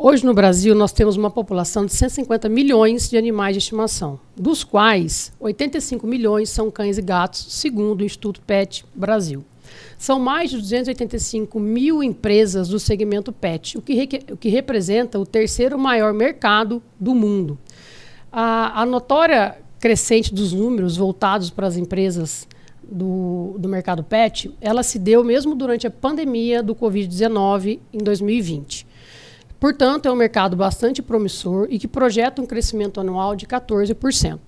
Hoje no Brasil nós temos uma população de 150 milhões de animais de estimação, dos quais 85 milhões são cães e gatos, segundo o Instituto PET Brasil. São mais de 285 mil empresas do segmento PET, o que representa o terceiro maior mercado do mundo. A notória crescente dos números voltados para as empresas do mercado PET, ela se deu mesmo durante a pandemia do Covid-19 em 2020. Portanto, é um mercado bastante promissor e que projeta um crescimento anual de 14%.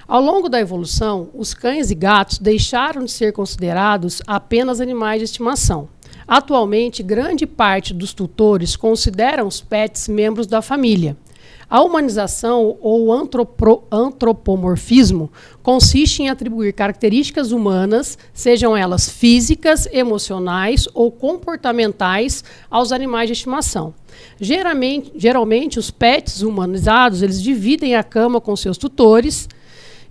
Ao longo da evolução, os cães e gatos deixaram de ser considerados apenas animais de estimação. Atualmente, grande parte dos tutores consideram os pets membros da família. A humanização ou antropomorfismo consiste em atribuir características humanas, sejam elas físicas, emocionais ou comportamentais, aos animais de estimação. Geralmente, os pets humanizados eles dividem a cama com seus tutores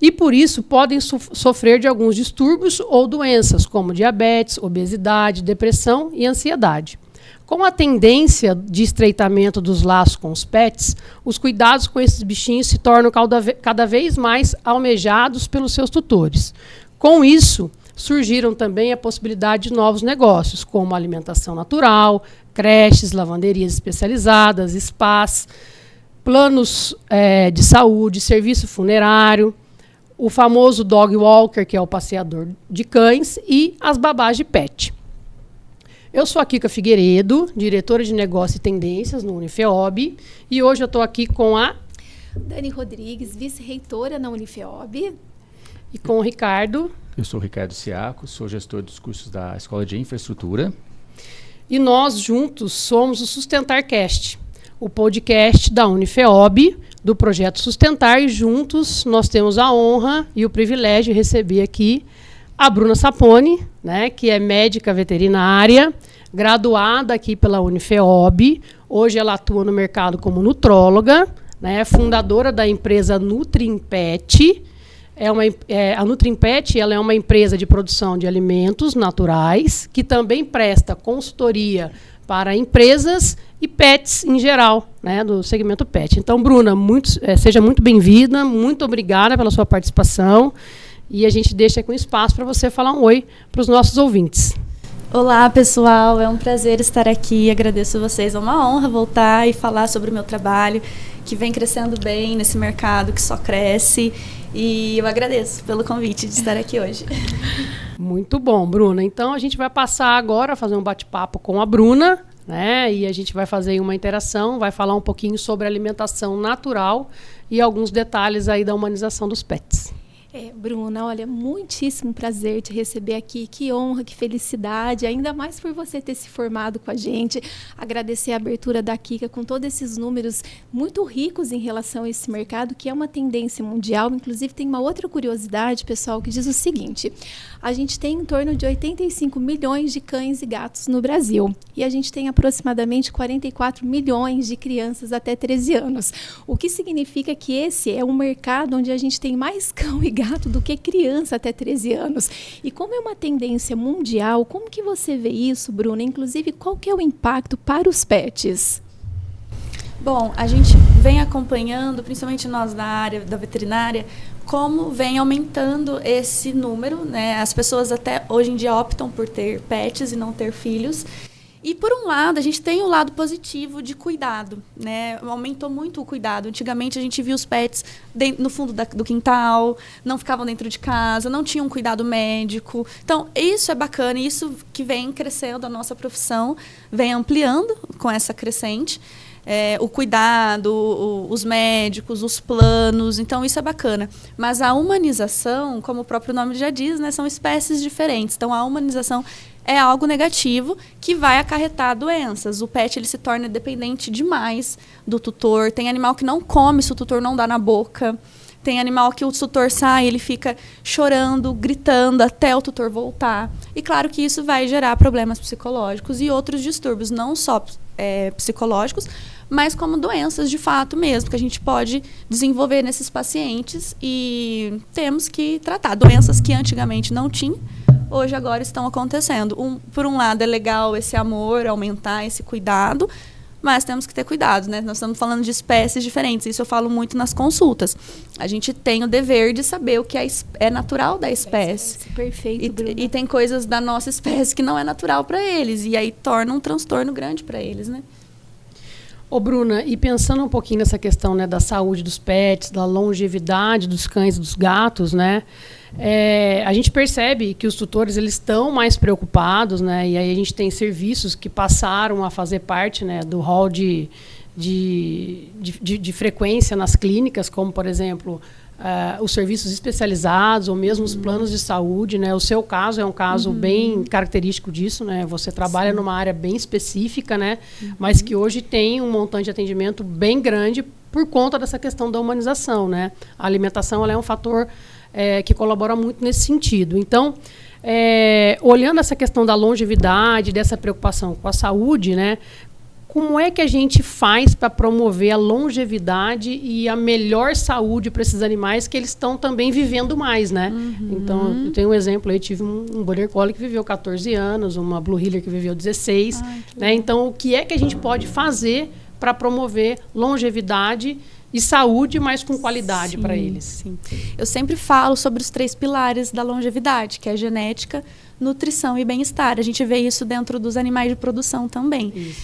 e, por isso, podem sofrer de alguns distúrbios ou doenças, como diabetes, obesidade, depressão e ansiedade. Com a tendência de estreitamento dos laços com os pets, os cuidados com esses bichinhos se tornam cada vez mais almejados pelos seus tutores. Com isso, surgiram também a possibilidade de novos negócios, como alimentação natural, creches, lavanderias especializadas, spas, planos de saúde, serviço funerário, o famoso dog walker, que é o passeador de cães, e as babás de pet. Eu sou a Kika Figueiredo, diretora de Negócios e Tendências no Unifeob, e hoje eu estou aqui com a Dani Rodrigues, vice-reitora na Unifeob. E com o Ricardo. Eu sou o Ricardo Ciaco, sou gestor dos cursos da Escola de Infraestrutura. E nós juntos somos o SustentarCast, o podcast da Unifeob, do projeto Sustentar, e juntos nós temos a honra e o privilégio de receber aqui a Bruna Saponi, né, que é médica veterinária, graduada aqui pela Unifeob. Hoje ela atua no mercado como nutróloga, né, fundadora da empresa Nutrimpet. A Nutrimpet ela é uma empresa de produção de alimentos naturais que também presta consultoria para empresas e pets em geral, né, do segmento pet. Então, Bruna, seja muito bem-vinda, muito obrigada pela sua participação. E a gente deixa aqui um espaço para você falar um oi para os nossos ouvintes. Olá, pessoal. É um prazer estar aqui. Agradeço vocês. É uma honra voltar e falar sobre o meu trabalho, que vem crescendo bem nesse mercado que só cresce. E eu agradeço pelo convite de estar aqui hoje. Muito bom, Bruna. Então, a gente vai passar agora a fazer um bate-papo com a Bruna, né? E a gente vai fazer uma interação, vai falar um pouquinho sobre alimentação natural e alguns detalhes aí da humanização dos pets. Bruna, olha, muitíssimo prazer te receber aqui, que honra, que felicidade, ainda mais por você ter se formado com a gente, agradecer a abertura da Kika com todos esses números muito ricos em relação a esse mercado, que é uma tendência mundial. Inclusive tem uma outra curiosidade, pessoal, que diz o seguinte: a gente tem em torno de 85 milhões de cães e gatos no Brasil, e a gente tem aproximadamente 44 milhões de crianças até 13 anos, o que significa que esse é um mercado onde a gente tem mais cão e gato do que criança até 13 anos. E como é uma tendência mundial, como que você vê isso, Bruna? Inclusive, qual que é o impacto para os pets? Bom, a gente vem acompanhando, principalmente nós da área da veterinária, como vem aumentando esse número, né? As pessoas até hoje em dia optam por ter pets e não ter filhos. E, por um lado, a gente tem o lado positivo de cuidado, né? Aumentou muito o cuidado. Antigamente, a gente via os pets no fundo do quintal, não ficavam dentro de casa, não tinham cuidado médico. Então, isso é bacana, isso que vem crescendo a nossa profissão, vem ampliando com essa crescente. O cuidado, os médicos, os planos, então isso é bacana. Mas a humanização, como o próprio nome já diz, né, são espécies diferentes. Então, a humanização é algo negativo que vai acarretar doenças. O pet ele se torna dependente demais do tutor. Tem animal que não come se o tutor não dá na boca. Tem animal que o tutor sai, ele fica chorando, gritando até o tutor voltar. E claro que isso vai gerar problemas psicológicos e outros distúrbios, não só psicológicos, mas como doenças de fato mesmo, que a gente pode desenvolver nesses pacientes e temos que tratar. Doenças que antigamente não tinham, hoje agora estão acontecendo. Por um lado é legal esse amor, aumentar esse cuidado, mas temos que ter cuidado, né? Nós estamos falando de espécies diferentes, isso eu falo muito nas consultas. A gente tem o dever de saber o que é natural da espécie. Perfeito, Bruna. E tem coisas da nossa espécie que não é natural para eles, e aí torna um transtorno grande para eles, né? Ô, Bruna, e pensando um pouquinho nessa questão, né, da saúde dos pets, da longevidade dos cães e dos gatos, né, a gente percebe que os tutores eles estão mais preocupados, né, e aí a gente tem serviços que passaram a fazer parte, né, do hall de frequência nas clínicas, como, por exemplo, os serviços especializados ou mesmo os planos de saúde, né? O seu caso é um caso bem característico disso, né? Você trabalha numa área bem específica, né? Mas que hoje tem um montante de atendimento bem grande por conta dessa questão da humanização, né? A alimentação ela é um fator que colabora muito nesse sentido. Então, olhando essa questão da longevidade, dessa preocupação com a saúde, né? Como é que a gente faz para promover a longevidade e a melhor saúde para esses animais que eles estão também vivendo mais, né? Então, eu tenho um exemplo aí, tive um Border Collie que viveu 14 anos, uma Blue Heeler que viveu 16, né? Então, o que é que a gente pode fazer para promover longevidade e saúde, mas com qualidade para eles? Sim. Eu sempre falo sobre os 3 pilares da longevidade, que é genética, nutrição e bem-estar. A gente vê isso dentro dos animais de produção também.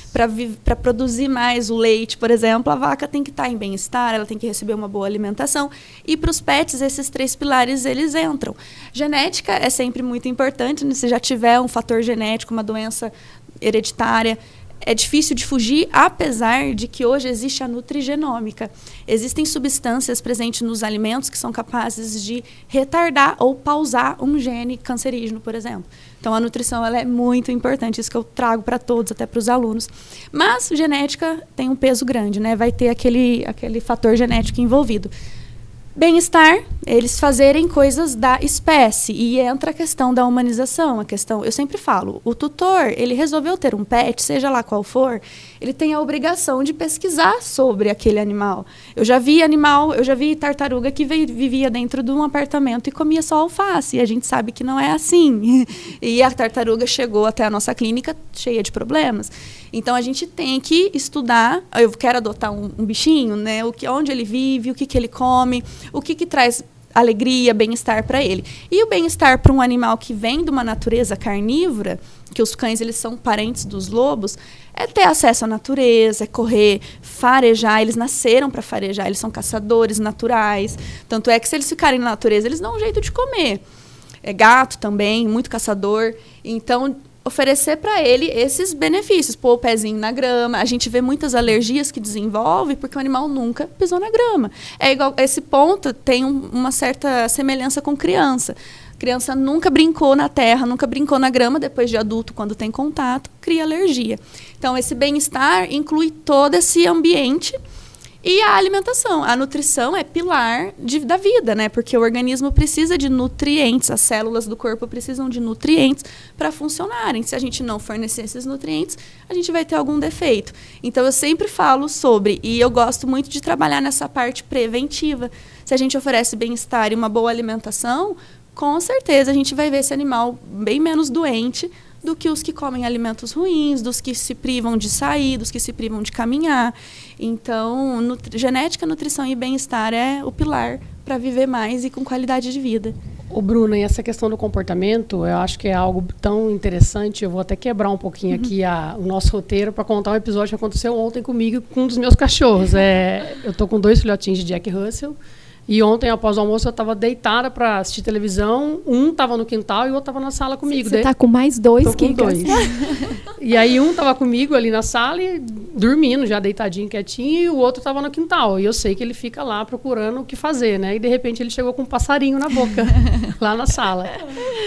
Para produzir mais o leite, por exemplo, a vaca tem que estar em bem-estar, ela tem que receber uma boa alimentação. E para os pets, esses 3 pilares, eles entram. Genética é sempre muito importante, né? Se já tiver um fator genético, uma doença hereditária, é difícil de fugir, apesar de que hoje existe a nutrigenômica. Existem substâncias presentes nos alimentos que são capazes de retardar ou pausar um gene cancerígeno, por exemplo. Então, a nutrição ela é muito importante, isso que eu trago para todos, até para os alunos. Mas genética tem um peso grande, né? Vai ter aquele fator genético envolvido. Bem-estar, eles fazerem coisas da espécie. E entra a questão da humanização. Eu sempre falo, o tutor, ele resolveu ter um pet, seja lá qual for, ele tem a obrigação de pesquisar sobre aquele animal. Eu já vi tartaruga que vivia dentro de um apartamento e comia só alface. E a gente sabe que não é assim. E a tartaruga chegou até a nossa clínica cheia de problemas. Então, a gente tem que estudar. Eu quero adotar um bichinho, né? Onde ele vive, o que ele come, o que traz alegria, bem-estar para ele. E o bem-estar para um animal que vem de uma natureza carnívora, que os cães eles são parentes dos lobos, é ter acesso à natureza, é correr, farejar. Eles nasceram para farejar, eles são caçadores naturais. Tanto é que se eles ficarem na natureza, eles dão um jeito de comer. É gato também, muito caçador. Então, oferecer para ele esses benefícios, pôr o pezinho na grama. A gente vê muitas alergias que desenvolve porque o animal nunca pisou na grama. É igual, esse ponto tem uma certa semelhança com criança. Criança nunca brincou na terra, nunca brincou na grama, depois de adulto, quando tem contato, cria alergia. Então, esse bem-estar inclui todo esse ambiente. E a alimentação, a nutrição é pilar da vida, né? Porque o organismo precisa de nutrientes, as células do corpo precisam de nutrientes para funcionarem. Se a gente não fornecer esses nutrientes, a gente vai ter algum defeito. Então, eu sempre falo sobre, e eu gosto muito de trabalhar nessa parte preventiva. Se a gente oferece bem-estar e uma boa alimentação, com certeza a gente vai ver esse animal bem menos doente do que os que comem alimentos ruins, dos que se privam de sair, dos que se privam de caminhar. Então, genética, nutrição e bem-estar é o pilar para viver mais e com qualidade de vida. Ô, Bruna, e essa questão do comportamento, eu acho que é algo tão interessante. Eu vou até quebrar um pouquinho aqui o nosso roteiro para contar um episódio que aconteceu ontem comigo com um dos meus cachorros. Eu tô com 2 filhotinhos de Jack Russell. E ontem, após o almoço, eu estava deitada para assistir televisão. Um estava no quintal e o outro estava na sala comigo. Você está com mais 2, Tô com 2. E aí, um estava comigo ali na sala, e dormindo, já deitadinho, quietinho, e o outro estava no quintal. E eu sei que ele fica lá procurando o que fazer, né? E, de repente, ele chegou com um passarinho na boca, lá na sala.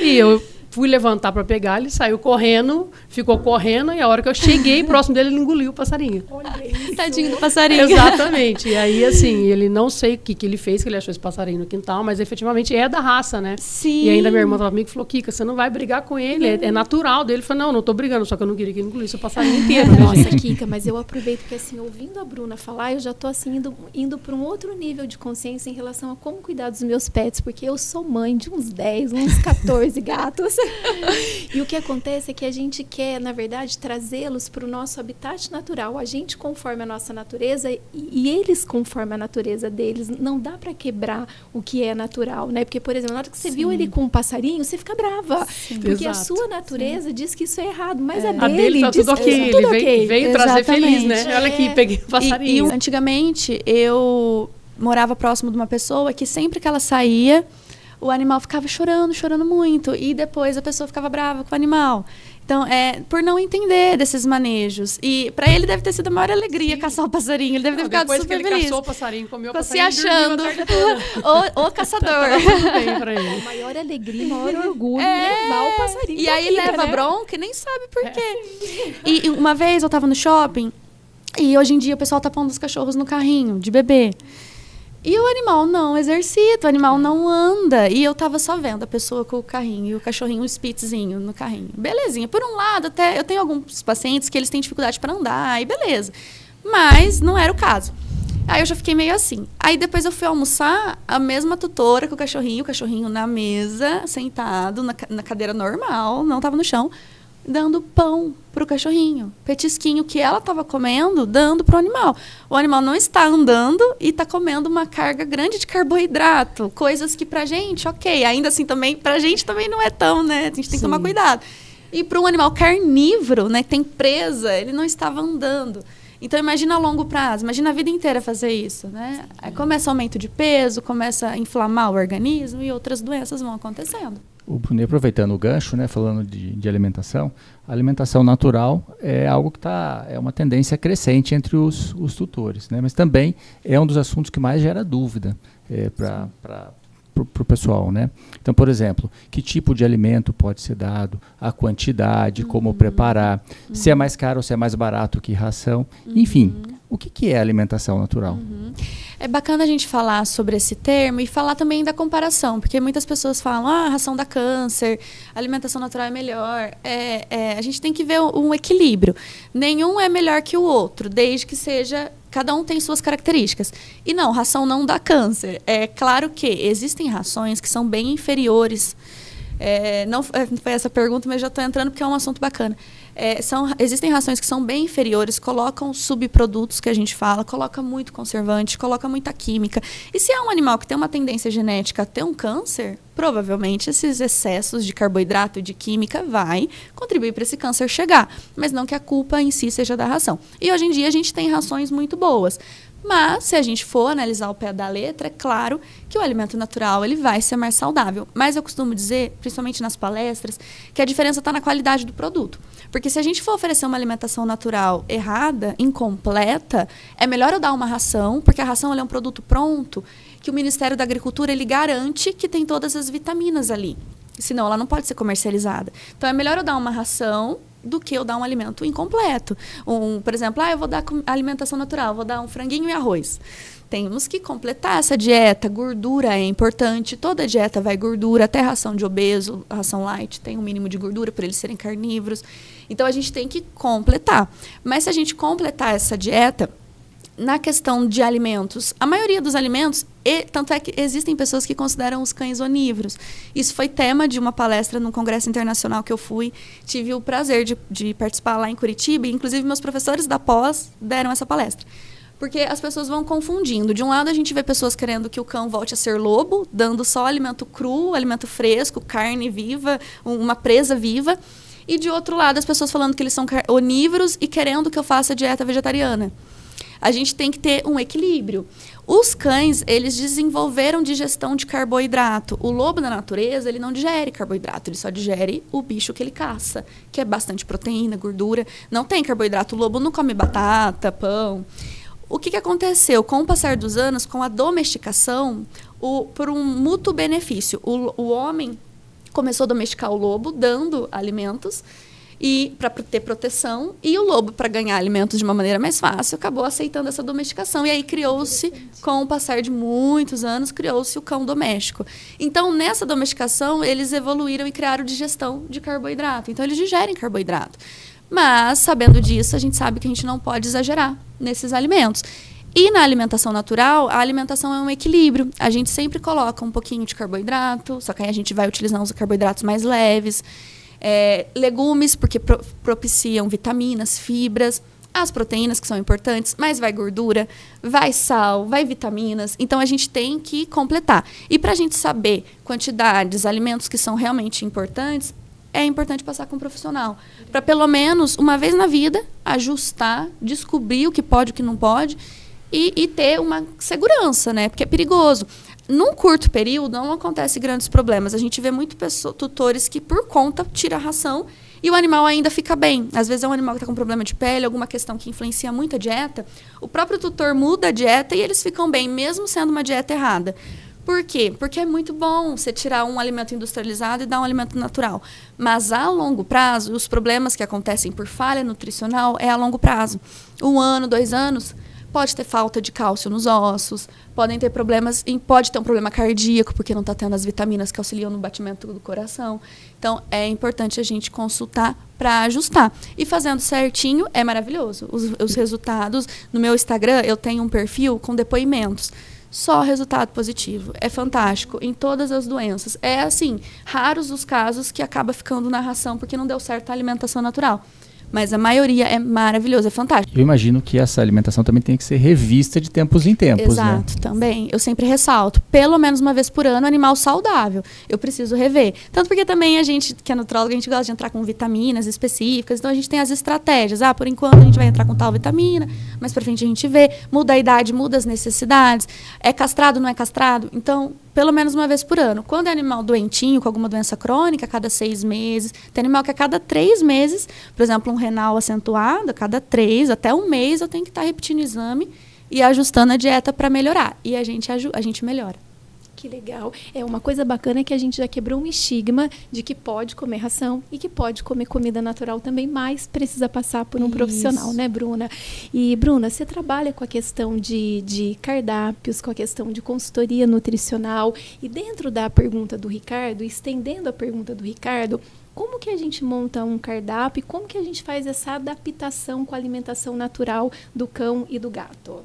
E eu fui levantar para pegar, ele saiu correndo, ficou correndo, e a hora que eu cheguei próximo dele, ele engoliu o passarinho. Olha isso. Tadinho do passarinho. Exatamente. E aí, assim, ele não sei o que ele fez, que ele achou esse passarinho no quintal, mas efetivamente é da raça, né? Sim. E ainda minha irmã estava comigo e falou, Kika, você não vai brigar com ele, é natural dele. Ele falou, não tô brigando, só que eu não queria que ele engolisse o passarinho inteiro. Né, Nossa, gente? Kika, mas eu aproveito que, assim, ouvindo a Bruna falar, eu já tô, assim, indo para um outro nível de consciência em relação a como cuidar dos meus pets, porque eu sou mãe de uns 10, uns 14 gatos. E o que acontece é que a gente quer, na verdade, trazê-los para o nosso habitat natural. A gente conforme a nossa natureza e eles conforme a natureza deles. Não dá para quebrar o que é natural, né? Porque, por exemplo, na hora que você viu ele com um passarinho, você fica brava. Sim. Porque Exato. A sua natureza diz que isso é errado, mas A dele tá tudo ok. tudo Ele veio trazer feliz, né? É. Olha aqui, peguei o passarinho. Antigamente, eu morava próximo de uma pessoa que sempre que ela saía, o animal ficava chorando muito. E depois a pessoa ficava brava com o animal. Então, por não entender desses manejos. E para ele deve ter sido a maior alegria caçar o passarinho. Ele deve ter ficado super feliz. Depois que ele caçou o passarinho, comeu o se passarinho, achando o caçador. tudo bem pra ele. A maior alegria, o maior orgulho levar o passarinho. E aí leva bronca e nem sabe por quê. E uma vez eu tava no shopping e hoje em dia o pessoal tá pondo os cachorros no carrinho de bebê. E o animal não exercita, o animal não anda. E eu tava só vendo a pessoa com o carrinho e o cachorrinho, o Spitzzinho no carrinho. Belezinha. Por um lado, até eu tenho alguns pacientes que eles têm dificuldade para andar, e beleza. Mas não era o caso. Aí eu já fiquei meio assim. Aí depois eu fui almoçar, a mesma tutora com o cachorrinho na mesa, sentado, na cadeira normal, não tava no chão, dando pão pro cachorrinho, petisquinho que ela estava comendo, dando pro animal. O animal não está andando e está comendo uma carga grande de carboidrato, coisas que pra gente, ok, ainda assim também, pra gente também não é tão, né? A gente tem que tomar cuidado. E para um animal carnívoro, né, que tem presa, ele não estava andando. Então, imagina a longo prazo, imagina a vida inteira fazer isso, né? Aí começa aumento de peso, começa a inflamar o organismo e outras doenças vão acontecendo. O Brunet, aproveitando o gancho, né, falando de alimentação, a alimentação natural é algo que é uma tendência crescente entre os tutores, né, mas também é um dos assuntos que mais gera dúvida para o pessoal, né? Então, por exemplo, que tipo de alimento pode ser dado, a quantidade, como preparar, se é mais caro ou se é mais barato que ração, enfim, o que é alimentação natural? É bacana a gente falar sobre esse termo e falar também da comparação, porque muitas pessoas falam, a ração dá câncer, a alimentação natural é melhor. A gente tem que ver um equilíbrio. Nenhum é melhor que o outro, desde que seja... Cada um tem suas características. E não, ração não dá câncer. É claro que existem rações que são bem inferiores. Não foi essa pergunta, mas já estou entrando porque é um assunto bacana. Existem rações que são bem inferiores, colocam subprodutos que a gente fala, coloca muito conservante, coloca muita química. E se é um animal que tem uma tendência genética a ter um câncer, provavelmente esses excessos de carboidrato e de química vai contribuir para esse câncer chegar. Mas não que a culpa em si seja da ração. E hoje em dia a gente tem rações muito boas. Mas, se a gente for analisar o pé da letra, é claro que o alimento natural ele vai ser mais saudável. Mas eu costumo dizer, principalmente nas palestras, que a diferença está na qualidade do produto. Porque se a gente for oferecer uma alimentação natural errada, incompleta, é melhor eu dar uma ração, porque a ração ela é um produto pronto, que o Ministério da Agricultura ele garante que tem todas as vitaminas ali. Senão ela não pode ser comercializada. Então, é melhor eu dar uma ração do que eu dar um alimento incompleto. Por exemplo, eu vou dar alimentação natural, vou dar um franguinho e arroz. Temos que completar essa dieta. Gordura é importante, toda dieta vai gordura, até ração de obeso, ração light tem um mínimo de gordura para eles serem carnívoros. Então, a gente tem que completar. Mas se a gente completar essa dieta, na questão de alimentos, a maioria dos alimentos, tanto é que existem pessoas que consideram os cães onívoros. Isso foi tema de uma palestra num congresso internacional que eu fui. Tive o prazer de participar lá em Curitiba, e inclusive meus professores da pós deram essa palestra. Porque as pessoas vão confundindo. De um lado, a gente vê pessoas querendo que o cão volte a ser lobo, dando só alimento cru, alimento fresco, carne viva, uma presa viva. E de outro lado, as pessoas falando que eles são onívoros e querendo que eu faça dieta vegetariana. A gente tem que ter um equilíbrio. Os cães, eles desenvolveram digestão de carboidrato. O lobo da natureza, ele não digere carboidrato, ele só digere o bicho que ele caça, que é bastante proteína, gordura. Não tem carboidrato, o lobo não come batata, pão. O que aconteceu? Com o passar dos anos, com a domesticação, por um mútuo benefício, o homem começou a domesticar o lobo, dando alimentos, e para ter proteção, e o lobo, para ganhar alimentos de uma maneira mais fácil, acabou aceitando essa domesticação. E aí criou-se, com o passar de muitos anos, criou-se o cão doméstico. Então, nessa domesticação, eles evoluíram e criaram digestão de carboidrato. Então, eles digerem carboidrato. Mas, sabendo disso, a gente sabe que a gente não pode exagerar nesses alimentos. E na alimentação natural, a alimentação é um equilíbrio. A gente sempre coloca um pouquinho de carboidrato, só que aí a gente vai utilizar os carboidratos mais leves. Legumes, porque propiciam vitaminas, fibras. As proteínas, que são importantes, mas vai gordura, vai sal, vai vitaminas. Então, a gente tem que completar. E para a gente saber quantidades, alimentos que são realmente importantes, é importante passar com um profissional. Para, pelo menos, uma vez na vida, ajustar, descobrir o que pode e o que não pode e ter uma segurança, né? Porque é perigoso. Num curto período, não acontece grandes problemas. A gente vê muito tutores que, por conta, tira a ração e o animal ainda fica bem. Às vezes é um animal que está com problema de pele, alguma questão que influencia muito a dieta. O próprio tutor muda a dieta e eles ficam bem, mesmo sendo uma dieta errada. Por quê? Porque é muito bom você tirar um alimento industrializado e dar um alimento natural. Mas a longo prazo, os problemas que acontecem por falha nutricional é a longo prazo. 1 ano, 2 anos, pode ter falta de cálcio nos ossos, podem ter problemas, pode ter um problema cardíaco, porque não está tendo as vitaminas que auxiliam no batimento do coração. Então, é importante a gente consultar para ajustar. E fazendo certinho, é maravilhoso. Os resultados, no meu Instagram, eu tenho um perfil com depoimentos. Só resultado positivo. É fantástico em todas as doenças. É assim, raros os casos que acaba ficando na ração porque não deu certo a alimentação natural. Mas a maioria é maravilhosa, é fantástico. Eu imagino que essa alimentação também tem que ser revista de tempos em tempos, Exato, né? Também. Eu sempre ressalto, pelo menos uma vez por ano, animal saudável. Eu preciso rever. Tanto porque também a gente, que é nutróloga, a gente gosta de entrar com vitaminas específicas, então a gente tem as estratégias. Por enquanto a gente vai entrar com tal vitamina, mas para frente a gente vê, muda a idade, muda as necessidades. É castrado, não é castrado? Então, pelo menos uma vez por ano. Quando é animal doentinho, com alguma doença crônica, a cada 6 meses. Tem animal que a cada 3 meses, por exemplo, um renal acentuado, a cada 3, até 1 mês, eu tenho que estar repetindo o exame e ajustando a dieta para melhorar. E a gente melhora. Que legal. Uma coisa bacana é que a gente já quebrou um estigma de que pode comer ração e que pode comer comida natural também, mas precisa passar por um profissional, né, Bruna? E, Bruna, você trabalha com a questão de cardápios, com a questão de consultoria nutricional, e dentro da pergunta do Ricardo, estendendo a pergunta do Ricardo, como que a gente monta um cardápio e como que a gente faz essa adaptação com a alimentação natural do cão e do gato?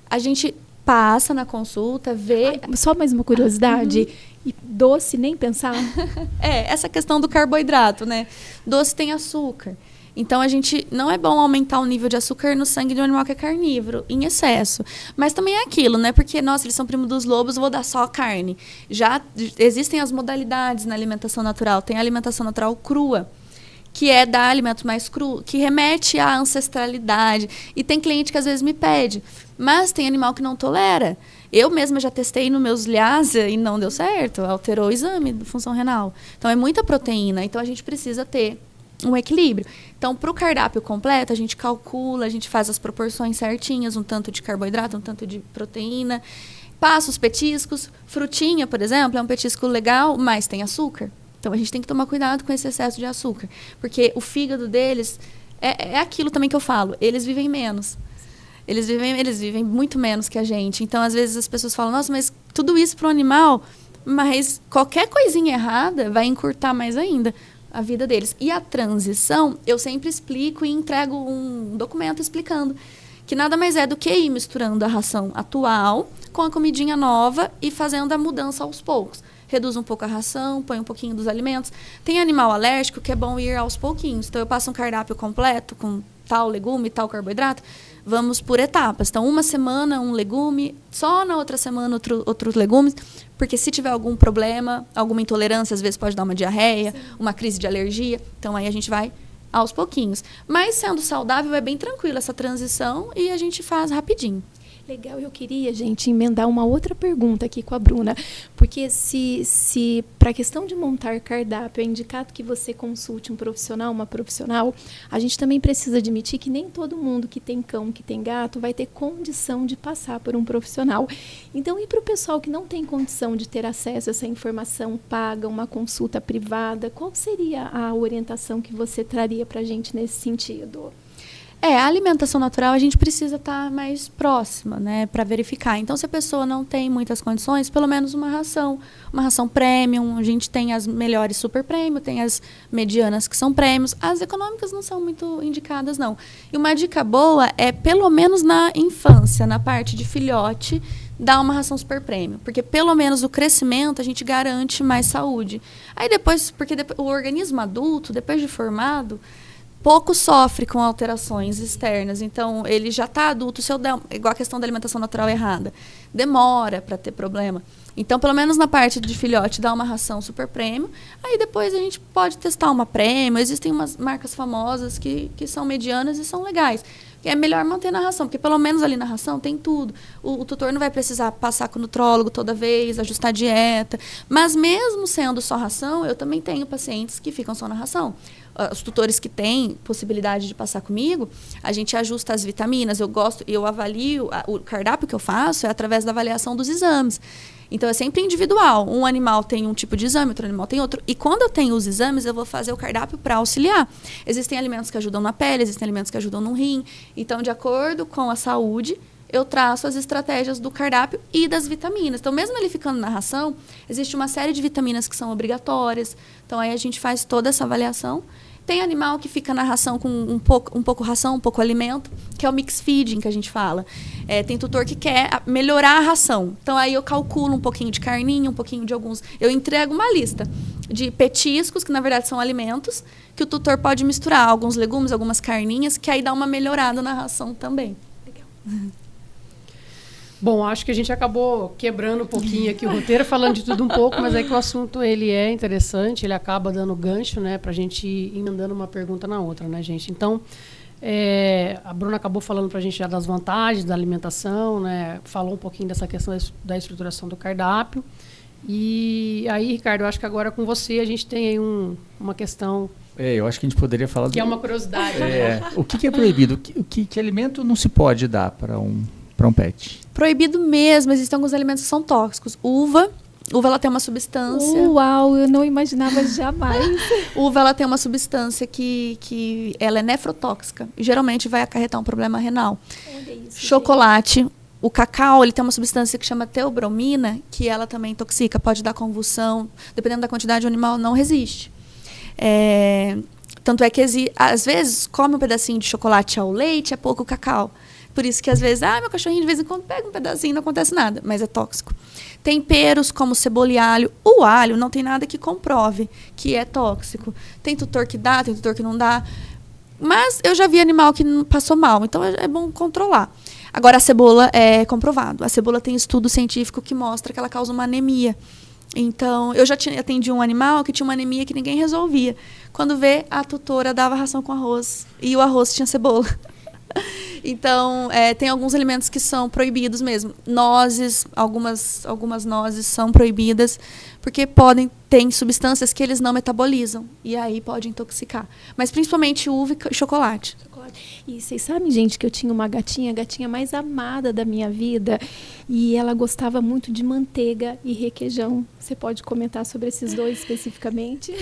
A gente passa na consulta, vê... Só mais uma curiosidade, e doce nem pensar? Essa questão do carboidrato, né? Doce tem açúcar. Então, não é bom aumentar o nível de açúcar no sangue de um animal que é carnívoro, em excesso. Mas também é aquilo, né? Porque, nossa, eles são primo dos lobos, vou dar só carne. Já existem as modalidades na alimentação natural. Tem a alimentação natural crua, que é dar alimento mais cru, que remete à ancestralidade. E tem cliente que às vezes me pede, mas tem animal que não tolera. Eu mesma já testei nos meus Lhasa e não deu certo, alterou o exame de função renal. Então, é muita proteína, então a gente precisa ter um equilíbrio. Então, para o cardápio completo, a gente calcula, a gente faz as proporções certinhas, um tanto de carboidrato, um tanto de proteína, passa os petiscos. Frutinha, por exemplo, é um petisco legal, mas tem açúcar. Então, a gente tem que tomar cuidado com esse excesso de açúcar, porque o fígado deles é aquilo também que eu falo, eles vivem menos. Eles vivem muito menos que a gente. Então, às vezes, as pessoas falam, nossa, mas tudo isso para o animal, mas qualquer coisinha errada vai encurtar mais ainda a vida deles. E a transição, eu sempre explico e entrego um documento explicando que nada mais é do que ir misturando a ração atual com a comidinha nova e fazendo a mudança aos poucos. Reduz um pouco a ração, põe um pouquinho dos alimentos. Tem animal alérgico que é bom ir aos pouquinhos. Então, eu passo um cardápio completo com tal legume, tal carboidrato. Vamos por etapas. Então, 1 semana, um legume. Só na outra semana, outros legumes. Porque se tiver algum problema, alguma intolerância, às vezes pode dar uma diarreia, uma crise de alergia. Então, aí a gente vai aos pouquinhos. Mas, sendo saudável, é bem tranquilo essa transição e a gente faz rapidinho. Legal, eu queria, gente, emendar uma outra pergunta aqui com a Bruna, porque se para a questão de montar cardápio é indicado que você consulte um profissional, uma profissional, a gente também precisa admitir que nem todo mundo que tem cão, que tem gato, vai ter condição de passar por um profissional. Então, e para o pessoal que não tem condição de ter acesso a essa informação, paga uma consulta privada, qual seria a orientação que você traria para a gente nesse sentido? A alimentação natural a gente precisa estar mais próxima, né, para verificar. Então, se a pessoa não tem muitas condições, pelo menos uma ração premium. A gente tem as melhores super premium, tem as medianas que são prêmios. As econômicas não são muito indicadas, não. E uma dica boa é, pelo menos na infância, na parte de filhote, dar uma ração super premium, porque pelo menos o crescimento a gente garante mais saúde. Aí depois, o organismo adulto, depois de formado, pouco sofre com alterações externas. Então, ele já está adulto, se eu der, igual a questão da alimentação natural errada, demora para ter problema. Então, pelo menos na parte de filhote, dá uma ração super premium. Aí depois a gente pode testar uma premium. Existem umas marcas famosas que são medianas e são legais. É melhor manter na ração, porque pelo menos ali na ração tem tudo. O tutor não vai precisar passar com o nutrólogo toda vez, ajustar a dieta. Mas mesmo sendo só ração, eu também tenho pacientes que ficam só na ração. Os tutores que têm possibilidade de passar comigo, a gente ajusta as vitaminas. Eu avalio, o cardápio que eu faço é através da avaliação dos exames. Então, é sempre individual. Um animal tem um tipo de exame, outro animal tem outro. E quando eu tenho os exames, eu vou fazer o cardápio para auxiliar. Existem alimentos que ajudam na pele, existem alimentos que ajudam no rim. Então, de acordo com a saúde, eu traço as estratégias do cardápio e das vitaminas. Então, mesmo ele ficando na ração, existe uma série de vitaminas que são obrigatórias. Então, aí a gente faz toda essa avaliação. Tem animal que fica na ração com um pouco ração, um pouco alimento, que é o mix feeding que a gente fala. Tem tutor que quer melhorar a ração. Então, aí eu calculo um pouquinho de carninha, um pouquinho de alguns... Eu entrego uma lista de petiscos, que na verdade são alimentos, que o tutor pode misturar alguns legumes, algumas carninhas, que aí dá uma melhorada na ração também. Legal. Bom, acho que a gente acabou quebrando um pouquinho aqui o roteiro, falando de tudo um pouco, mas é que o assunto ele é interessante, ele acaba dando gancho, né, para a gente ir emendando uma pergunta na outra, né, gente? Então, a Bruna acabou falando para a gente já das vantagens da alimentação, né, falou um pouquinho dessa questão da estruturação do cardápio. E aí, Ricardo, eu acho que agora com você a gente tem aí uma questão... eu acho que a gente poderia falar... Que é uma curiosidade. Né? O que é proibido? Que alimento não se pode dar para um pet? Proibido mesmo. Existem alguns alimentos que são tóxicos. Uva ela tem uma substância... Uau, eu não imaginava jamais. Uva ela tem uma substância que ela é nefrotóxica. E geralmente vai acarretar um problema renal. Olha isso, chocolate. Gente. O cacau, ele tem uma substância que chama teobromina, que ela também intoxica, pode dar convulsão. Dependendo da quantidade, o animal não resiste. Tanto é que, às vezes, come um pedacinho de chocolate ao leite, é pouco cacau. Por isso que, às vezes, meu cachorrinho de vez em quando pega um pedacinho, não acontece nada, mas é tóxico. Temperos como cebola e alho. O alho não tem nada que comprove que é tóxico. Tem tutor que dá, tem tutor que não dá. Mas eu já vi animal que não passou mal, então é bom controlar. Agora, a cebola é comprovado. A cebola tem estudo científico que mostra que ela causa uma anemia. Então, eu já atendi um animal que tinha uma anemia que ninguém resolvia. Quando vê, a tutora dava ração com arroz e o arroz tinha cebola. Então, tem alguns alimentos que são proibidos mesmo. Nozes, algumas nozes são proibidas, porque tem substâncias que eles não metabolizam. E aí pode intoxicar. Mas principalmente uva e chocolate. E vocês sabem, gente, que eu tinha uma gatinha, a gatinha mais amada da minha vida, e ela gostava muito de manteiga e requeijão. Você pode comentar sobre esses dois especificamente?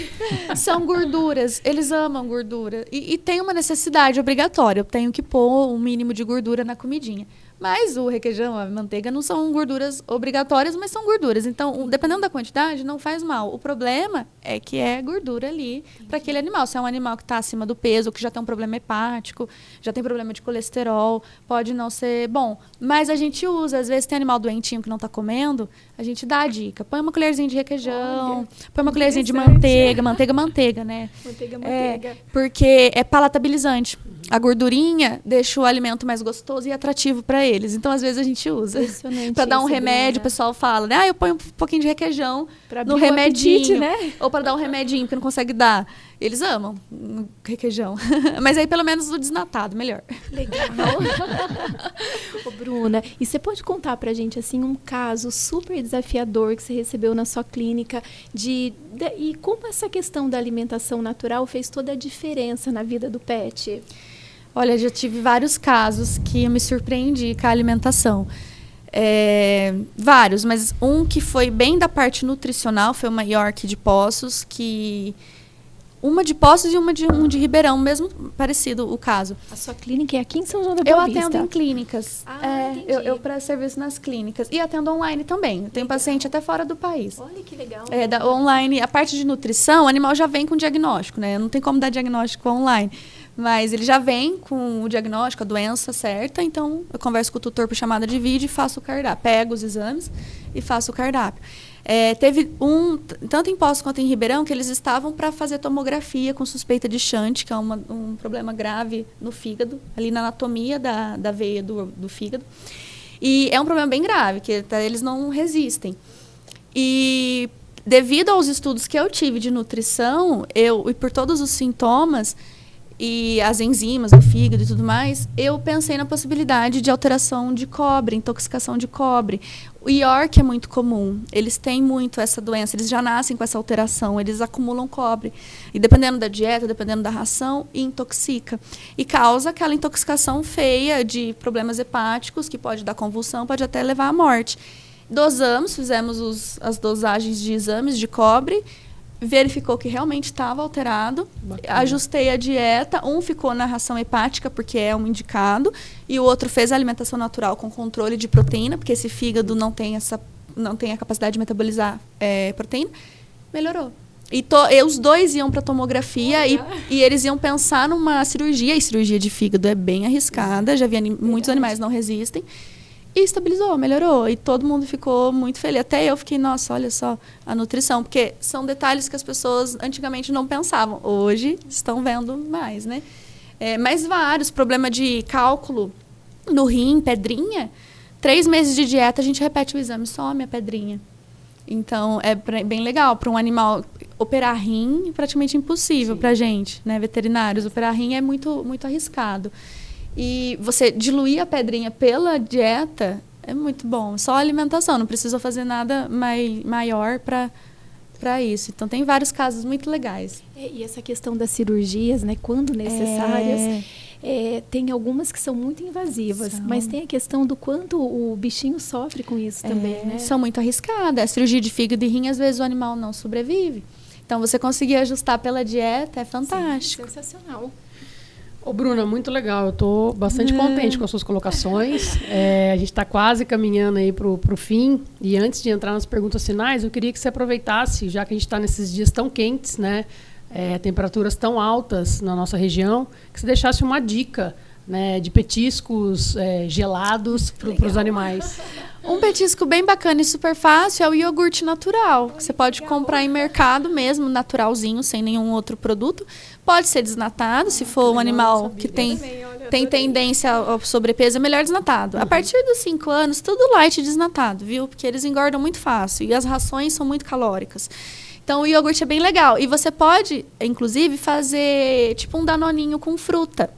São gorduras, eles amam gordura. E tem uma necessidade obrigatória, eu tenho que pôr um mínimo de gordura na comidinha. Mas o requeijão, a manteiga não são gorduras obrigatórias, mas são gorduras. Então, dependendo da quantidade, não faz mal. O problema é que é gordura ali para aquele animal. Se é um animal que está acima do peso, que já tem um problema hepático, já tem problema de colesterol, pode não ser bom. Mas a gente usa. Às vezes tem animal doentinho que não está comendo, a gente dá a dica. Põe uma colherzinha de requeijão, põe uma colherzinha de manteiga. Manteiga, né? Manteiga. Porque é palatabilizante. A gordurinha deixa o alimento mais gostoso e atrativo para eles. Então, às vezes, a gente usa. Para dar um remédio, o pessoal fala, né? Eu ponho um pouquinho de requeijão no remedinho. Apetite, né? Ou para dar um remedinho, porque não consegue dar. Eles amam requeijão. Mas aí, pelo menos, o desnatado, melhor. Legal. Ô, Bruna, e você pode contar pra gente, assim, um caso super desafiador que você recebeu na sua clínica e como essa questão da alimentação natural fez toda a diferença na vida do pet? Olha, já tive vários casos que eu me surpreendi com a alimentação. Vários, mas um que foi bem da parte nutricional, foi uma York de Poços, que uma de Poços e uma de Ribeirão, mesmo parecido o caso. A sua clínica é aqui em São João da Boa Vista? Eu atendo em clínicas. Entendi. Eu presto serviço nas clínicas. E atendo online também. Eu tenho paciente até fora do país. Olha que legal. Online, a parte de nutrição, o animal já vem com diagnóstico, né? Não tem como dar diagnóstico online. Mas ele já vem com o diagnóstico, a doença certa. Então, eu converso com o tutor por chamada de vídeo e faço o cardápio. Pego os exames e faço o cardápio. Teve tanto em Poços quanto em Ribeirão, que eles estavam para fazer tomografia com suspeita de shunt, que é um problema grave no fígado, ali na anatomia da veia do fígado. E é um problema bem grave, que eles não resistem. E devido aos estudos que eu tive de nutrição, e por todos os sintomas, e as enzimas do fígado e tudo mais, eu pensei na possibilidade de alteração de cobre, intoxicação de cobre. O York é muito comum, eles têm muito essa doença, eles já nascem com essa alteração, eles acumulam cobre. E dependendo da dieta, dependendo da ração, intoxica. E causa aquela intoxicação feia de problemas hepáticos, que pode dar convulsão, pode até levar à morte. Dosamos, fizemos as dosagens de exames de cobre, verificou que realmente estava alterado. Bacana. Ajustei a dieta, um ficou na ração hepática, porque é um indicado, e o outro fez a alimentação natural com controle de proteína, porque esse fígado não tem a capacidade de metabolizar proteína. Melhorou. E os dois iam para tomografia e eles iam pensar numa cirurgia, e cirurgia de fígado é bem arriscada, já vi muitos animais não resistem. E estabilizou, melhorou. E todo mundo ficou muito feliz. Até eu fiquei, nossa, olha só a nutrição. Porque são detalhes que as pessoas antigamente não pensavam. Hoje estão vendo mais, né? Mas vários. Problema de cálculo no rim, pedrinha. 3 meses de dieta, a gente repete o exame, some a pedrinha. Então, é bem legal. Para um animal, operar rim é praticamente impossível para a gente, né? Veterinários. Operar rim é muito, muito arriscado. E você diluir a pedrinha pela dieta é muito bom. Só a alimentação, não precisa fazer nada maior para isso. Então, tem vários casos muito legais. E essa questão das cirurgias, né, quando necessárias, tem algumas que são muito invasivas, mas tem a questão do quanto o bichinho sofre com isso também, né? São muito arriscadas. A cirurgia de fígado e rim, às vezes, o animal não sobrevive. Então, você conseguir ajustar pela dieta é fantástico. Sim, sensacional. Ô, Bruna, muito legal. Eu estou bastante contente com as suas colocações. A gente está quase caminhando aí para o fim. E antes de entrar nas perguntas finais, eu queria que você aproveitasse, já que a gente está nesses dias tão quentes, né, temperaturas tão altas na nossa região, que você deixasse uma dica, né, de petiscos gelados para os animais. Um petisco bem bacana e super fácil é o iogurte natural, que você pode comprar em mercado mesmo, naturalzinho, sem nenhum outro produto. Pode ser desnatado, se for um animal que tem tendência ao sobrepeso, é melhor desnatado. A partir dos 5 anos, tudo light desnatado, viu? Porque eles engordam muito fácil e as rações são muito calóricas. Então, o iogurte é bem legal. E você pode, inclusive, fazer tipo um danoninho com fruta.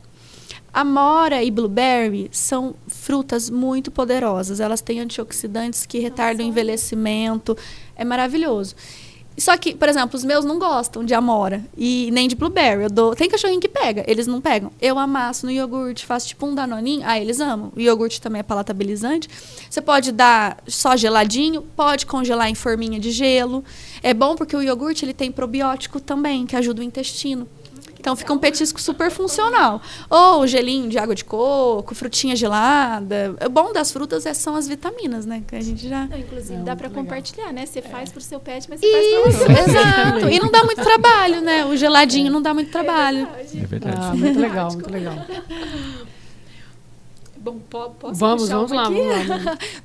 Amora e blueberry são frutas muito poderosas. Elas têm antioxidantes que retardam o envelhecimento. É maravilhoso. Só que, por exemplo, os meus não gostam de amora e nem de blueberry. Tem cachorrinho que pega, eles não pegam. Eu amasso no iogurte, faço tipo um danoninho. Eles amam. O iogurte também é palatabilizante. Você pode dar só geladinho, pode congelar em forminha de gelo. É bom porque o iogurte ele tem probiótico também, que ajuda o intestino. Então, fica um petisco super funcional. Ou gelinho de água de coco, frutinha gelada. O bom das frutas são as vitaminas, né? Que a gente já... Inclusive, dá para compartilhar, né? Você faz pro seu pet, mas você faz para você. Exato. E não dá muito trabalho, né? O geladinho não dá muito trabalho. É verdade. Muito legal, muito legal. Bom, posso vamos lá.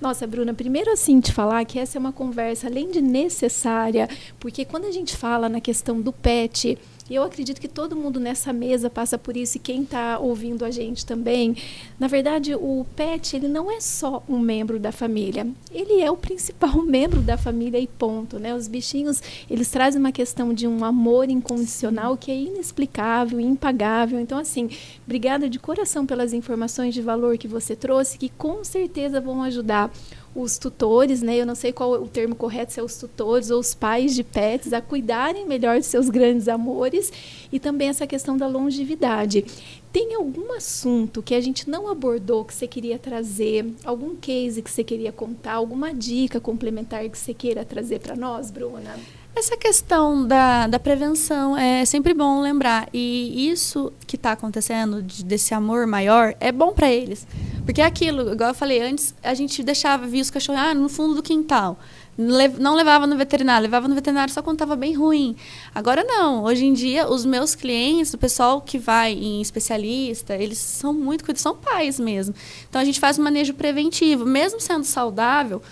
Nossa, Bruna, primeiro assim te falar que essa é uma conversa, além de necessária, porque quando a gente fala na questão do pet, eu acredito que todo mundo nessa mesa passa por isso e quem está ouvindo a gente também. Na verdade, o pet, ele não é só um membro da família. Ele é o principal membro da família e ponto, né? Os bichinhos, eles trazem uma questão de um amor incondicional que é inexplicável, impagável. Então, assim, obrigada de coração pelas informações de valor que você trouxe, que com certeza vão ajudar os tutores, né? Eu não sei qual o termo correto, se é os tutores ou os pais de pets, a cuidarem melhor de seus grandes amores e também essa questão da longevidade. Tem algum assunto que a gente não abordou que você queria trazer? Algum case que você queria contar? Alguma dica complementar que você queira trazer para nós, Bruna? Essa questão da prevenção é sempre bom lembrar. E isso que está acontecendo, desse amor maior, é bom para eles. Porque é aquilo, igual eu falei antes, a gente via os cachorros no fundo do quintal. Não levava no veterinário, levava no veterinário só quando estava bem ruim. Agora não, hoje em dia os meus clientes, o pessoal que vai em especialista, eles são muito cuidadosos, são pais mesmo. Então a gente faz um manejo preventivo, mesmo sendo saudável,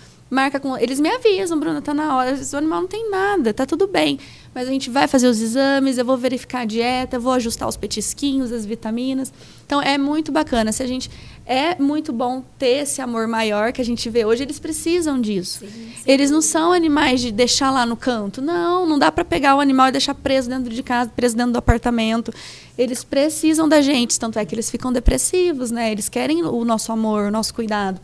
eles me avisam, Bruna, tá na hora, o animal não tem nada, tá tudo bem. Mas a gente vai fazer os exames, eu vou verificar a dieta, vou ajustar os petisquinhos, as vitaminas. Então é muito bacana. É muito bom ter esse amor maior que a gente vê hoje, eles precisam disso. Sim. Eles não são animais de deixar lá no canto. Não dá para pegar o animal e deixar preso dentro de casa, preso dentro do apartamento. Eles precisam da gente, tanto é que eles ficam depressivos, né? Eles querem o nosso amor, o nosso cuidado.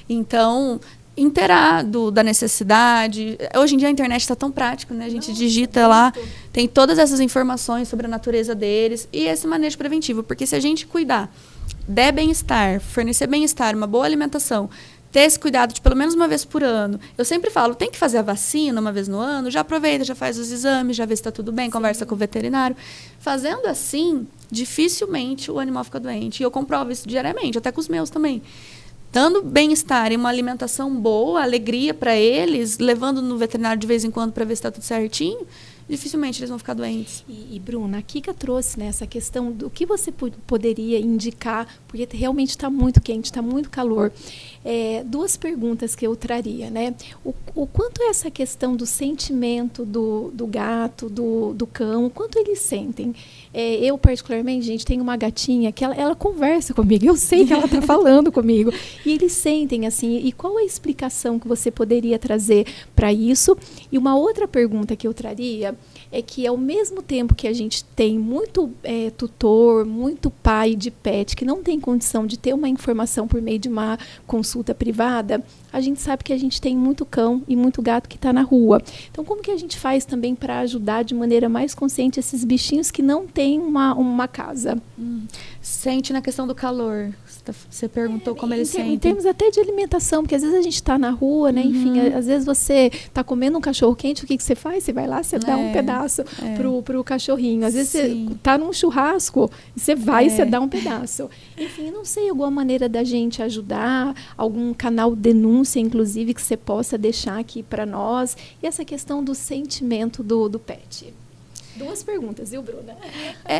Então, inteirar da necessidade. Hoje em dia a internet está tão prático, né? A gente digita lá, tem todas essas informações sobre a natureza deles e esse manejo preventivo, porque se a gente cuidar, der bem-estar, fornecer bem-estar, uma boa alimentação, ter esse cuidado de pelo menos uma vez por ano. Eu sempre falo, tem que fazer a vacina uma vez no ano, já aproveita, já faz os exames, já vê se está tudo bem, conversa com o veterinário. Fazendo assim, dificilmente o animal fica doente. E eu comprovo isso diariamente, até com os meus também. Dando bem-estar e uma alimentação boa, alegria para eles, levando no veterinário de vez em quando para ver se está tudo certinho, dificilmente eles vão ficar doentes. E Bruna, a Kika trouxe, né, essa questão do que você poderia indicar, porque realmente está muito quente, está muito calor. Duas perguntas que eu traria, né? O quanto é essa questão do sentimento do gato, do cão, o quanto eles sentem? Eu, particularmente, gente, tenho uma gatinha que ela conversa comigo, eu sei que ela está falando comigo, e eles sentem assim, e qual a explicação que você poderia trazer para isso? E uma outra pergunta que eu traria é que, ao mesmo tempo que a gente tem muito tutor, muito pai de pet que não tem condição de ter uma informação por meio de uma consulta privada, a gente sabe que a gente tem muito cão e muito gato que está na rua. Então, como que a gente faz também para ajudar de maneira mais consciente esses bichinhos que não têm uma casa? Sente na questão do calor. Você perguntou como eles sentem. Em termos até de alimentação, porque às vezes a gente está na rua, né? Enfim, às vezes você está comendo um cachorro quente, o que você faz? Você vai lá, você dá um pedaço pro cachorrinho. Às vezes você está num churrasco, você vai e você dá um pedaço. Enfim, não sei, alguma maneira da gente ajudar, algum canal de denúncia, inclusive, que você possa deixar aqui para nós. E essa questão do sentimento do pet. Duas perguntas, viu, Bruna?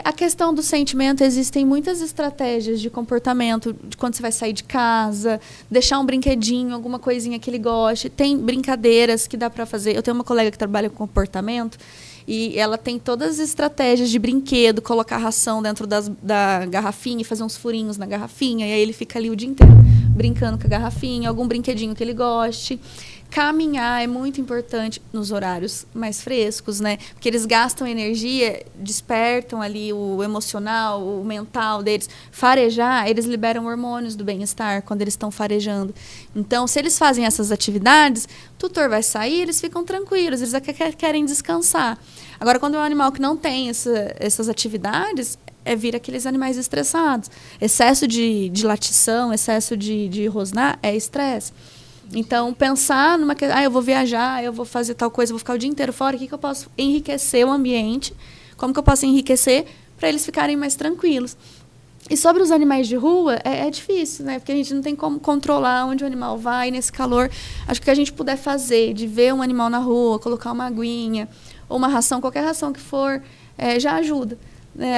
A questão do sentimento, existem muitas estratégias de comportamento, de quando você vai sair de casa, deixar um brinquedinho, alguma coisinha que ele goste. Tem brincadeiras que dá para fazer. Eu tenho uma colega que trabalha com comportamento e ela tem todas as estratégias de brinquedo, colocar ração dentro da garrafinha e fazer uns furinhos na garrafinha, e aí ele fica ali o dia inteiro brincando com a garrafinha, algum brinquedinho que ele goste. Caminhar é muito importante nos horários mais frescos, né? Porque eles gastam energia, despertam ali o emocional, o mental deles. Farejar, eles liberam hormônios do bem-estar quando eles estão farejando. Então, se eles fazem essas atividades, o tutor vai sair, eles ficam tranquilos, eles querem descansar. Agora, quando é um animal que não tem essas atividades, vira aqueles animais estressados. Excesso de latição, excesso de rosnar é estresse. Então, pensar numa questão, eu vou viajar, eu vou fazer tal coisa, eu vou ficar o dia inteiro fora, o que eu posso enriquecer o ambiente, como que eu posso enriquecer para eles ficarem mais tranquilos. E sobre os animais de rua, é difícil, né? Porque a gente não tem como controlar onde o animal vai nesse calor. Acho que o que a gente puder fazer, de ver um animal na rua, colocar uma aguinha, ou uma ração, qualquer ração que for, já ajuda.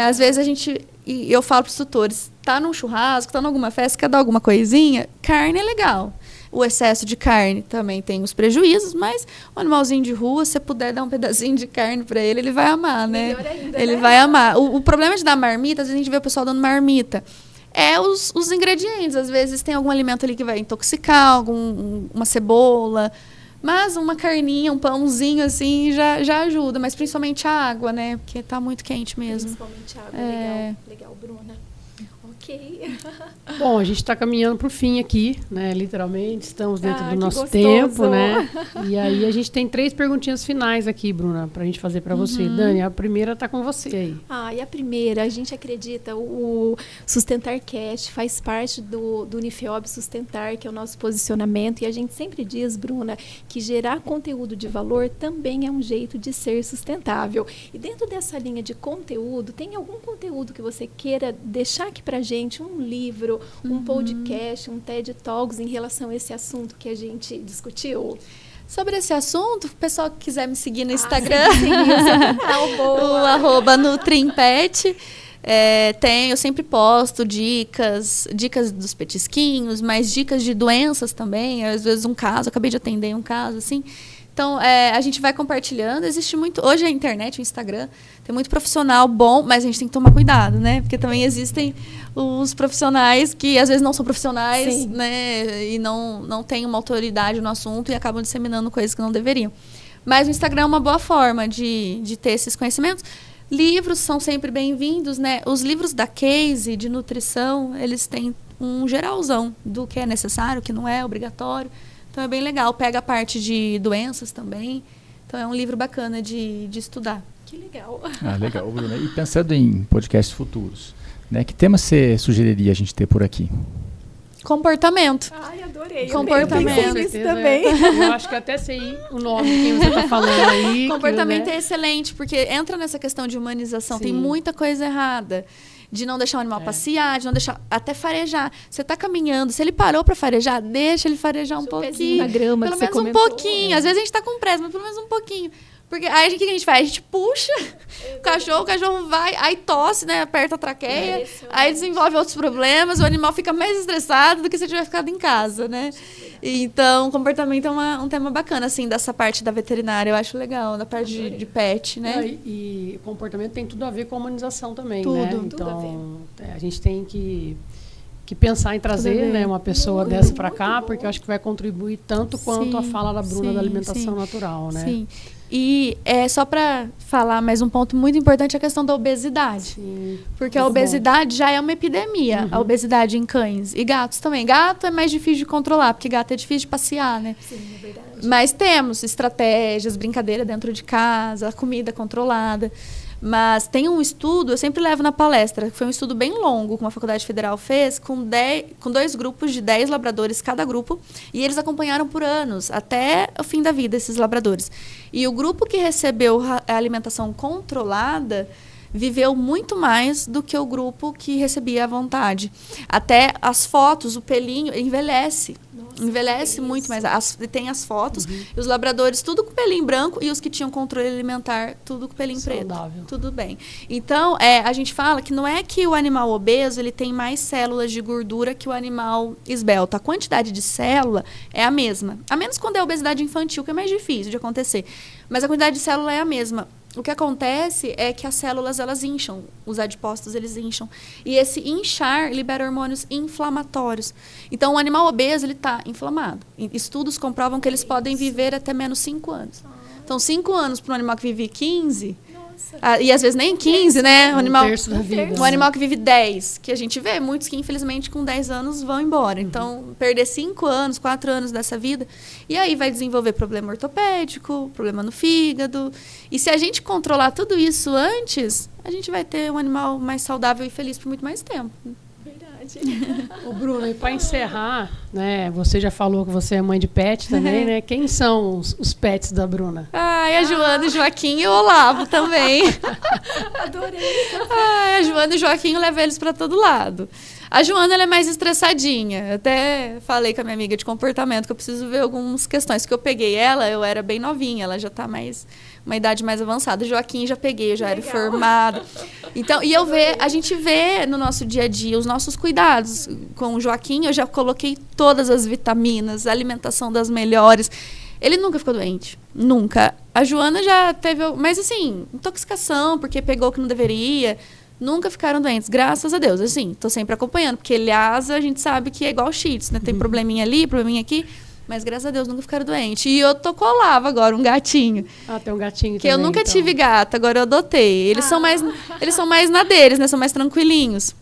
Às vezes eu falo para os tutores, tá num churrasco, tá em alguma festa, quer dar alguma coisinha, carne é legal. O excesso de carne também tem os prejuízos, mas o animalzinho de rua, se você puder dar um pedacinho de carne para ele vai amar, né? Melhor ainda, ele vai amar. O problema de dar marmita, às vezes a gente vê o pessoal dando marmita, os ingredientes. Às vezes tem algum alimento ali que vai intoxicar, uma cebola, mas uma carninha, um pãozinho assim já ajuda, mas principalmente a água, né? Porque tá muito quente mesmo. Principalmente a água, legal, Bruna. Ok. Bom, a gente está caminhando para o fim aqui, né? Literalmente, estamos dentro do nosso gostoso. tempo, né? E aí a gente tem 3 perguntinhas finais aqui, Bruna, para a gente fazer para você. Dani, a primeira está com você aí. E a primeira, a gente acredita, o Sustentar Cast faz parte do Unifeob Sustentar, que é o nosso posicionamento, e a gente sempre diz, Bruna, que gerar conteúdo de valor também é um jeito de ser sustentável. E dentro dessa linha de conteúdo, tem algum conteúdo que você queira deixar aqui pra gente, um livro, um podcast, um TED Talks em relação a esse assunto que a gente discutiu? Sobre esse assunto, o pessoal que quiser me seguir no Instagram, o @NutriMpet. Eu sempre posto dicas dos petisquinhos, mas dicas de doenças também, às vezes acabei de atender um caso, assim. Então, a gente vai compartilhando, existe muito, hoje a internet, o Instagram, tem muito profissional bom, mas a gente tem que tomar cuidado, né? Porque também existem os profissionais que às vezes não são profissionais, sim, né? E não têm uma autoridade no assunto e acabam disseminando coisas que não deveriam. Mas o Instagram é uma boa forma de ter esses conhecimentos. Livros são sempre bem-vindos, né? Os livros da Case, de nutrição, eles têm um geralzão do que é necessário, o que não é obrigatório. Então é bem legal. Pega a parte de doenças também. Então é um livro bacana de estudar. Que legal. Legal, Bruna. E pensando em podcasts futuros, né? Que tema você sugeriria a gente ter por aqui? Comportamento. Adorei. Comportamento. Isso também. Eu acho que até sei o nome de quem você está falando aí. Comportamento é excelente, porque entra nessa questão de humanização. Sim. Tem muita coisa errada. De não deixar o animal passear, de não deixar até farejar. Você está caminhando, se ele parou para farejar, deixa ele farejar um pouquinho. Na grama, pelo menos um pouquinho. Às vezes a gente está com pressa, mas pelo menos um pouquinho. Porque aí o que a gente faz? A gente puxa o cachorro vai, aí tosse, né? Aperta a traqueia, aí desenvolve outros problemas, o animal fica mais estressado do que se tiver ficado em casa, né? Então, comportamento é um tema bacana, assim, dessa parte da veterinária, eu acho legal, da parte de pet, né? E comportamento tem tudo a ver com a humanização também, tudo, né? Tudo então, a gente tem que pensar em trazer, né, uma pessoa dessa para cá, porque eu acho que vai contribuir tanto quanto a fala da Bruna da alimentação natural, né? Sim. E só para falar mais um ponto muito importante, a questão da obesidade. Sim, porque a obesidade já é uma epidemia, a obesidade em cães e gatos também. Gato é mais difícil de controlar, porque gato é difícil de passear, né? Sim, é verdade. Mas temos estratégias, brincadeira dentro de casa, comida controlada. Mas tem um estudo, eu sempre levo na palestra, que foi um estudo bem longo que uma faculdade federal fez, com 2 grupos de 10 labradores cada grupo, e eles acompanharam por anos, até o fim da vida, esses labradores. E o grupo que recebeu a alimentação controlada viveu muito mais do que o grupo que recebia à vontade. Até as fotos, o pelinho envelhece. Nossa, envelhece muito mais. Tem as fotos, e os labradores tudo com pelinho branco, e os que tinham controle alimentar tudo com pelinho saudável. Preto. Tudo bem. Então, a gente fala que não é que o animal obeso ele tem mais células de gordura que o animal esbelto. A quantidade de célula é a mesma. A menos quando é obesidade infantil, que é mais difícil de acontecer. Mas a quantidade de célula é a mesma. O que acontece é que as células, elas incham, os adipócitos, eles incham. E esse inchar libera hormônios inflamatórios. Então, o animal obeso, ele está inflamado. Estudos comprovam que eles podem viver até menos 5 anos. Então, 5 anos para um animal que vive 15... e às vezes nem 15, né? Um animal que vive 10, que a gente vê muitos que infelizmente com 10 anos vão embora. Então, perder 5 anos, 4 anos dessa vida, e aí vai desenvolver problema ortopédico, problema no fígado. E se a gente controlar tudo isso antes, a gente vai ter um animal mais saudável e feliz por muito mais tempo. Ô, Bruna, e para encerrar, né, você já falou que você é mãe de pet também, né? Quem são os pets da Bruna? A Joana, o Joaquim e o Olavo também. Adorei. A Joana e o Joaquim, eu levo eles para todo lado. A Joana, ela é mais estressadinha. Eu até falei com a minha amiga de comportamento que eu preciso ver algumas questões. Que eu peguei ela, eu era bem novinha, ela já está uma idade mais avançada. O Joaquim já peguei, eu já era formado. Então, a gente vê no nosso dia a dia os nossos cuidados. Com o Joaquim, eu já coloquei todas as vitaminas, a alimentação das melhores. Ele nunca ficou doente, nunca. A Joana já teve, mas assim, intoxicação, porque pegou o que não deveria. Nunca ficaram doentes, graças a Deus. Assim, tô sempre acompanhando, porque Lhasa a gente sabe que é igual Shih Tzu, né? Tem probleminha ali, probleminha aqui. Mas, graças a Deus, nunca ficaram doentes. E eu tô com o Olavo agora, um gatinho. Tem um gatinho que também, eu nunca tive então. gato, agora eu adotei. Eles são mais na deles, né? São mais tranquilinhos.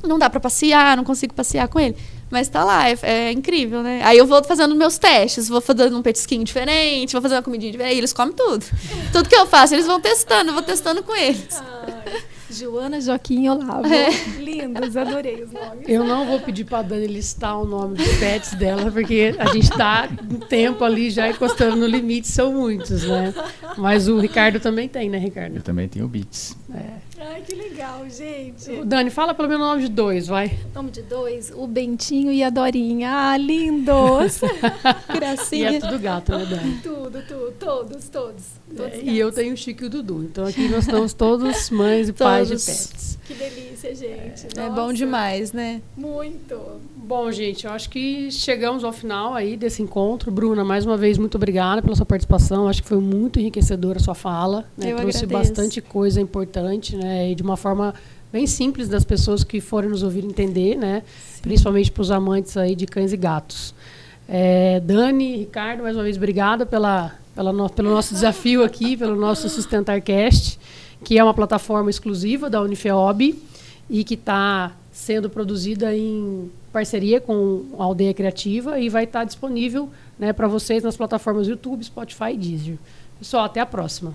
não dá para passear, não consigo passear com ele. Mas tá lá, é incrível, né? Aí eu vou fazendo meus testes, vou fazendo um petisquinho diferente, vou fazendo uma comidinha diferente, aí eles comem tudo. Tudo que eu faço, eles vão testando, eu vou testando com eles. Ai, Joana, Joaquim e Olavo. Lindos, adorei os nomes. Eu não vou pedir para a Dani listar o nome dos pets dela, porque a gente está um tempo ali já encostando no limite, são muitos, né? Mas o Ricardo também tem, né, Ricardo? Eu também tenho Beats. Ai, que legal, gente. Dani, fala pelo menos o nome de 2, vai. Nome de 2, o Bentinho e a Dorinha. Ah, lindos. E Gracinha. é tudo gato, né, Dani? Tudo, todos. E eu tenho o Chico e o Dudu. Então aqui nós estamos todos mães e pais de pets. Que delícia, gente. É bom demais, né? Muito. Bom, gente, eu acho que chegamos ao final aí desse encontro. Bruna, mais uma vez, muito obrigada pela sua participação. Acho que foi muito enriquecedora a sua fala. Né? Trouxe agradeço. bastante coisa importante, né? E de uma forma bem simples das pessoas que forem nos ouvir entender, né? Principalmente para os amantes aí de cães e gatos. Dani, Ricardo, mais uma vez, obrigada pelo nosso desafio aqui, pelo nosso SustentarCast, que é uma plataforma exclusiva da Unifeob e que está sendo produzida em parceria com a Aldeia Criativa e vai estar disponível, né, para vocês nas plataformas YouTube, Spotify e Deezer. Pessoal, até a próxima.